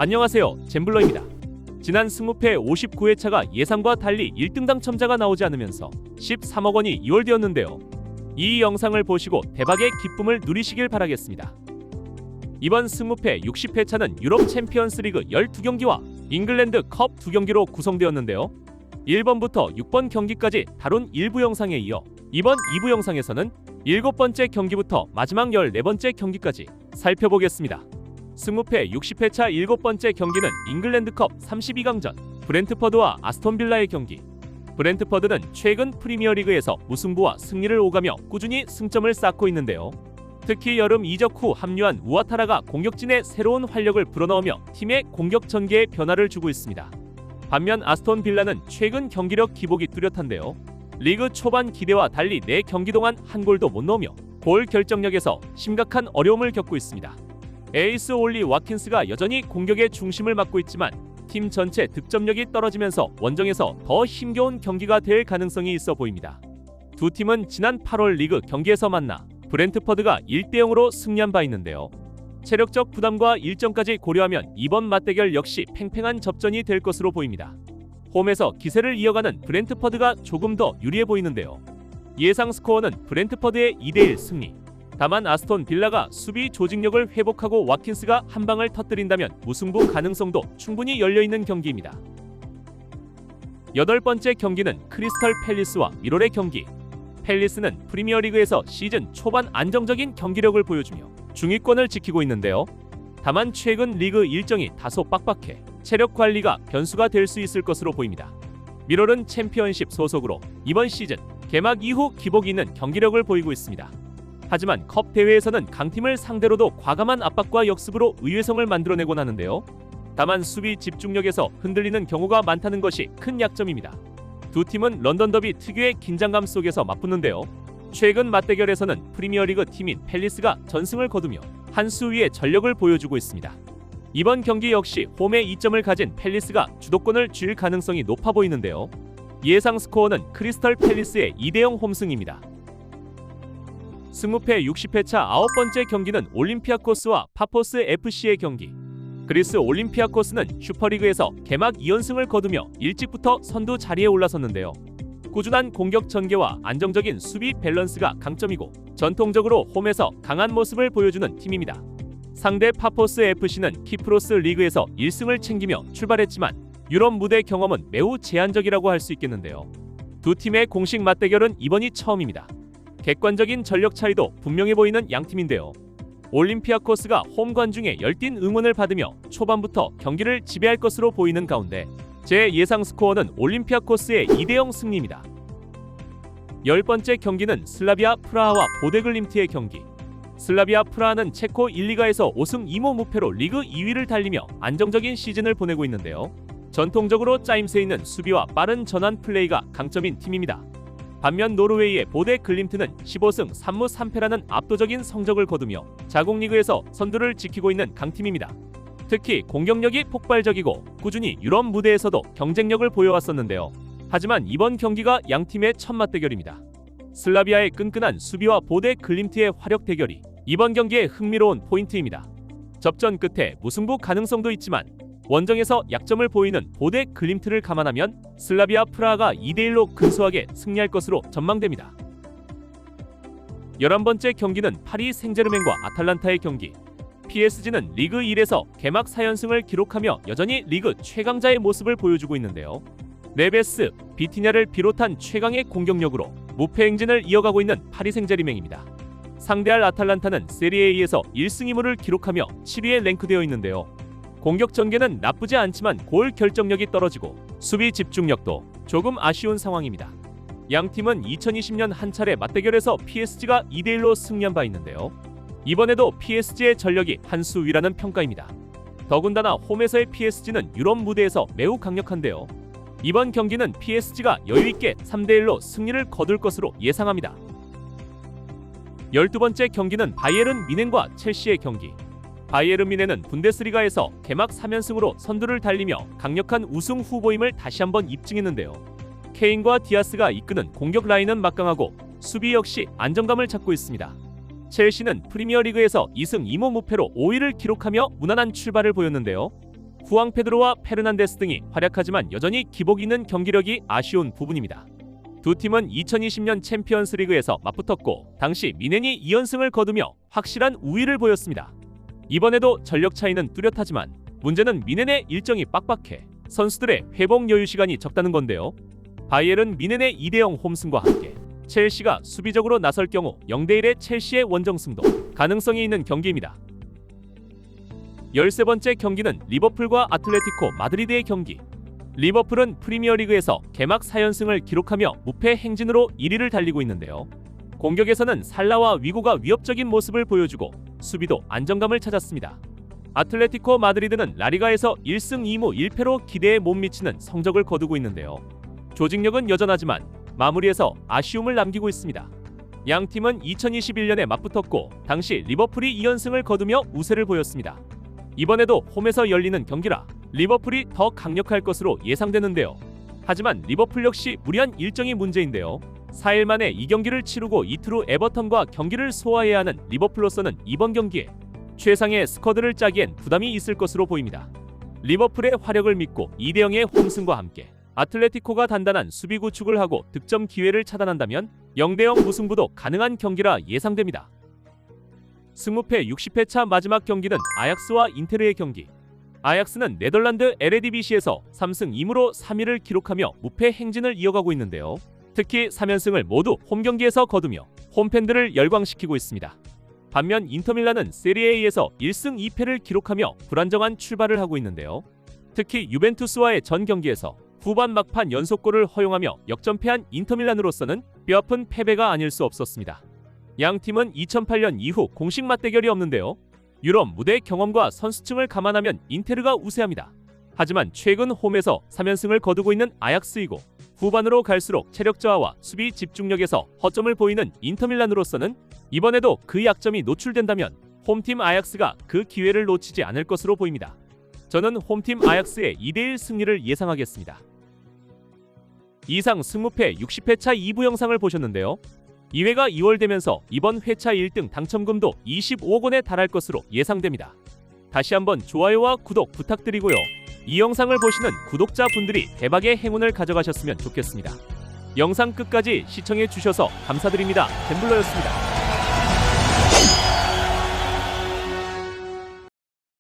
안녕하세요, 잼블러입니다. 지난 승무패 59회차가 예상과 달리 1등 당첨자가 나오지 않으면서 13억 원이 이월되었는데요. 이 영상을 보시고 대박의 기쁨을 누리시길 바라겠습니다. 이번 승무패 60회차는 유럽 챔피언스 리그 12경기와 잉글랜드 컵 2경기로 구성되었는데요. 1번부터 6번 경기까지 다룬 1부 영상에 이어 이번 2부 영상에서는 7번째 경기부터 마지막 14번째 경기까지 살펴보겠습니다. 승무패 60회차 7번째 경기는 잉글랜드컵 32강전 브렌트퍼드와 아스톤빌라의 경기. 브렌트퍼드는 최근 프리미어리그에서 무승부와 승리를 오가며 꾸준히 승점을 쌓고 있는데요. 특히 여름 이적 후 합류한 우아타라가 공격진에 새로운 활력을 불어넣으며 팀의 공격 전개에 변화를 주고 있습니다. 반면 아스톤빌라는 최근 경기력 기복이 뚜렷한데요. 리그 초반 기대와 달리 4경기 동안 한 골도 못 넣으며 골 결정력에서 심각한 어려움을 겪고 있습니다. 에이스 올리 와킨스가 여전히 공격의 중심을 맡고 있지만 팀 전체 득점력이 떨어지면서 원정에서 더 힘겨운 경기가 될 가능성이 있어 보입니다. 두 팀은 지난 8월 리그 경기에서 만나 브렌트퍼드가 1대0으로 승리한 바 있는데요. 체력적 부담과 일정까지 고려하면 이번 맞대결 역시 팽팽한 접전이 될 것으로 보입니다. 홈에서 기세를 이어가는 브렌트퍼드가 조금 더 유리해 보이는데요. 예상 스코어는 브렌트퍼드의 2대1 승리. 다만 아스톤 빌라가 수비 조직력을 회복하고 와킨스가 한 방을 터뜨린다면 무승부 가능성도 충분히 열려있는 경기입니다. 8번째 경기는 크리스털 팰리스와 미롤의 경기. 팰리스는 프리미어리그에서 시즌 초반 안정적인 경기력을 보여주며 중위권을 지키고 있는데요. 다만 최근 리그 일정이 다소 빡빡해 체력 관리가 변수가 될 수 있을 것으로 보입니다. 미롤은 챔피언십 소속으로 이번 시즌 개막 이후 기복이 있는 경기력을 보이고 있습니다. 하지만 컵 대회에서는 강팀을 상대로도 과감한 압박과 역습으로 의외성을 만들어내곤 하는데요. 다만 수비 집중력에서 흔들리는 경우가 많다는 것이 큰 약점입니다. 두 팀은 런던 더비 특유의 긴장감 속에서 맞붙는데요. 최근 맞대결에서는 프리미어리그 팀인 팰리스가 전승을 거두며 한 수 위의 전력을 보여주고 있습니다. 이번 경기 역시 홈에 2점을 가진 팰리스가 주도권을 쥘 가능성이 높아 보이는데요. 예상 스코어는 크리스털 팰리스의 2대0 홈승입니다. 승무패 60회차 9번째 경기는 올림피아코스와 파포스 FC의 경기. 그리스 올림피아코스는 슈퍼리그에서 개막 2연승을 거두며 일찍부터 선두 자리에 올라섰는데요. 꾸준한 공격 전개와 안정적인 수비 밸런스가 강점이고 전통적으로 홈에서 강한 모습을 보여주는 팀입니다. 상대 파포스 FC는 키프로스 리그에서 1승을 챙기며 출발했지만 유럽 무대 경험은 매우 제한적이라고 할 수 있겠는데요. 두 팀의 공식 맞대결은 이번이 처음입니다. 객관적인 전력 차이도 분명해 보이는 양팀인데요. 올림피아코스가 홈 관중의 열띤 응원을 받으며 초반부터 경기를 지배할 것으로 보이는 가운데 제 예상 스코어는 올림피아코스의 2대0 승리입니다. 10번째 경기는 슬라비아 프라하와 보데글림트의 경기. 슬라비아 프라하는 체코 1리가에서 5승 2무 무패로 리그 2위를 달리며 안정적인 시즌을 보내고 있는데요. 전통적으로 짜임새 있는 수비와 빠른 전환 플레이가 강점인 팀입니다. 반면 노르웨이의 보데글림트는 15승 3무 3패라는 압도적인 성적을 거두며 자국 리그에서 선두를 지키고 있는 강팀입니다. 특히 공격력이 폭발적이고 꾸준히 유럽 무대에서도 경쟁력을 보여왔었는데요. 하지만 이번 경기가 양팀의 첫 맞대결입니다. 슬라비아의 끈끈한 수비와 보데글림트의 화력 대결이 이번 경기의 흥미로운 포인트입니다. 접전 끝에 무승부 가능성도 있지만 원정에서 약점을 보이는 보데글림트를 감안하면 슬라비아 프라하가 2대1로 근소하게 승리할 것으로 전망됩니다. 11번째 경기는 파리 생제르맹과 아탈란타의 경기. PSG는 리그 1에서 개막 4연승을 기록하며 여전히 리그 최강자의 모습을 보여주고 있는데요. 네베스, 비티냐를 비롯한 최강의 공격력으로 무패 행진을 이어가고 있는 파리 생제르맹입니다. 상대할 아탈란타는 세리에A에서 1승 2무를 기록하며 7위에 랭크되어 있는데요. 공격 전개는 나쁘지 않지만 골 결정력이 떨어지고 수비 집중력도 조금 아쉬운 상황입니다. 양팀은 2020년 한 차례 맞대결에서 PSG가 2대1로 승리한 바 있는데요. 이번에도 PSG의 전력이 한 수 위라는 평가입니다. 더군다나 홈에서의 PSG는 유럽 무대에서 매우 강력한데요. 이번 경기는 PSG가 여유있게 3대1로 승리를 거둘 것으로 예상합니다. 12번째 경기는 바이에른 뮌헨과 첼시의 경기. 바이에른 뮌헨은 분데스리가에서 개막 3연승으로 선두를 달리며 강력한 우승 후보임을 다시 한번 입증했는데요. 케인과 디아스가 이끄는 공격 라인은 막강하고 수비 역시 안정감을 찾고 있습니다. 첼시는 프리미어리그에서 2승 2무 무패로 5위를 기록하며 무난한 출발을 보였는데요. 후앙 페드로와 페르난데스 등이 활약하지만 여전히 기복 있는 경기력이 아쉬운 부분입니다. 두 팀은 2020년 챔피언스 리그에서 맞붙었고 당시 미넨이 2연승을 거두며 확실한 우위를 보였습니다. 이번에도 전력 차이는 뚜렷하지만 문제는 미넨의 일정이 빡빡해 선수들의 회복 여유 시간이 적다는 건데요. 바이에른 미넨의 2대0 홈승과 함께 첼시가 수비적으로 나설 경우 0대1의 첼시의 원정승도 가능성이 있는 경기입니다. 13번째 경기는 리버풀과 아틀레티코 마드리드의 경기. 리버풀은 프리미어리그에서 개막 4연승을 기록하며 무패 행진으로 1위를 달리고 있는데요. 공격에서는 살라와 위고가 위협적인 모습을 보여주고 수비도 안정감을 찾았습니다. 아틀레티코 마드리드는 라리가에서 1승 2무 1패로 기대에 못 미치는 성적을 거두고 있는데요. 조직력은 여전하지만 마무리에서 아쉬움을 남기고 있습니다. 양 팀은 2021년에 맞붙었고 당시 리버풀이 2연승을 거두며 우세를 보였습니다. 이번에도 홈에서 열리는 경기라 리버풀이 더 강력할 것으로 예상되는데요. 하지만 리버풀 역시 무리한 일정이 문제인데요. 4일 만에 이 경기를 치르고 이틀 후 에버턴과 경기를 소화해야 하는 리버풀로서는 이번 경기에 최상의 스쿼드를 짜기엔 부담이 있을 것으로 보입니다. 리버풀의 화력을 믿고 2대0의 홈승과 함께 아틀레티코가 단단한 수비 구축을 하고 득점 기회를 차단한다면 0대0 무승부도 가능한 경기라 예상됩니다. 승무패 60회차 마지막 경기는 아약스와 인테르의 경기. 아약스는 네덜란드 에레디비시에서 3승 2무로 3위를 기록하며 무패 행진을 이어가고 있는데요. 특히 3연승을 모두 홈경기에서 거두며 홈팬들을 열광시키고 있습니다. 반면 인터밀란은 세리에A에서 1승 2패를 기록하며 불안정한 출발을 하고 있는데요. 특히 유벤투스와의 전 경기에서 후반 막판 연속골을 허용하며 역전패한 인터밀란으로서는 뼈아픈 패배가 아닐 수 없었습니다. 양 팀은 2008년 이후 공식 맞대결이 없는데요. 유럽 무대 경험과 선수층을 감안하면 인테르가 우세합니다. 하지만 최근 홈에서 3연승을 거두고 있는 아약스이고 후반으로 갈수록 체력 저하와 수비 집중력에서 허점을 보이는 인터밀란으로서는 이번에도 그 약점이 노출된다면 홈팀 아약스가 그 기회를 놓치지 않을 것으로 보입니다. 저는 홈팀 아약스의 2대1 승리를 예상하겠습니다. 이상 승무패 60회차 2부 영상을 보셨는데요. 2회가 2월 되면서 이번 회차 1등 당첨금도 25억 원에 달할 것으로 예상됩니다. 다시 한번 좋아요와 구독 부탁드리고요. 이 영상을 보시는 구독자분들이 대박의 행운을 가져가셨으면 좋겠습니다. 영상 끝까지 시청해 주셔서 감사드립니다. 갬블러였습니다.